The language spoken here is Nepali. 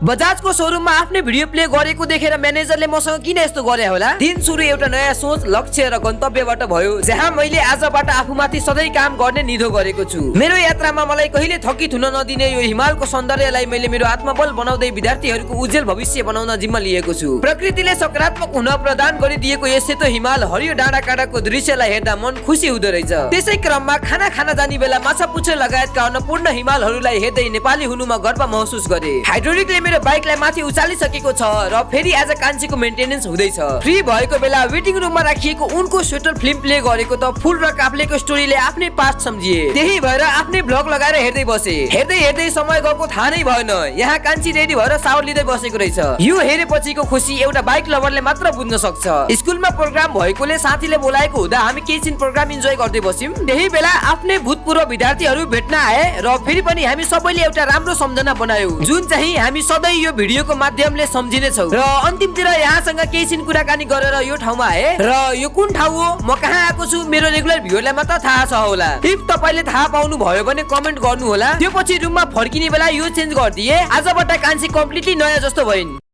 बजाजको शोरूममा आफ्नै भिडियो प्ले गरेको देखेर म्यानेजरले मसँग किन यस्तो गरे होला। दिन सुरु एउटा नयाँ सोच, लक्ष्य र गन्तव्यबाट भयो, जहाँ मैले आजबाट आफूमाथि सधैँ काम गर्ने निधो गरेको छु। मेरो यात्रामा मलाई कहिले थकित हुन नदिने यो हिमालको सौन्दर्यलाई मैले मेरो आत्मबल बनाउँदै विद्यार्थीहरूको उज्जवल भविष्य बनाउन जिम्मा लिएको छु। प्रकृतिले सकारात्मक हुन प्रदान गरिदिएको यस सेतो हिमाल, हरियो डाँडा काँडाको दृश्यलाई हेर्दा मन खुसी हुँदो रहेछ। त्यसै क्रममा खाना खान जाने बेला माछा पुच्छर लगायतका अन्नपूर्ण हिमालहरूलाई हेर्दै नेपाली हुनुमा गर्व महसुस गरे। हाइड्रोलिकले मेरो बाइकलाई माथि उचालिसकेको छ र फेरि आज कान्छीको मेन्टेनेन्स हुँदैछ। फ्री भएको बेला वेटिङ रुममा राखिएको उनको स्वेटर फिल्म प्ले गरेको त फुल र काफ्लेको स्टोरीले आफ्नै पास्ट सम्झिए। त्यही भएर आफ्नै ब्लग लगाएर हेर्दै बसे। हेर्दै हेर्दै समय गएको थाहा नै भएन। यहाँ कान्छी रेडी भएर सावर लिँदै बसेको रहेछ। यो हेरेपछिको खुसी एउटा बाइक लभरले मात्र बुझ्न सक्छ। स्कुलमा प्रोग्राम भएकोले साथीले बोलाएको हुँदा हामी केही दिन प्रोग्राम इन्जोय गर्दै बस्यौं। त्यही बेला आफ्नै भूतपूर्व विद्यार्थीहरू भेट्न आए र फेरि पनि हामी सबैले एउटा राम्रो सम्झना बनायौं, जुन चाहिँ हामी सधैँ यो भिडियोको माध्यमले सम्झिने छौं। र अन्तिमतिर यहाँसँग केही छिन कुराकानी गरेर यो ठाउँमा आए। र यो कुन ठाउँ हो, म कहाँ आएको छु, मेरो रेगुलर भ्युअरलाई मात्र थाहा छ होला। इफ तपाईले थाहा पाउनु भयो भने कमेन्ट गर्नु होला। त्यो पछि रुममा फर्किने बेला यो चेन्ज गरिदिए। आजबाट कान्छी कम्प्लिटली नयाँ जस्तो भइन्।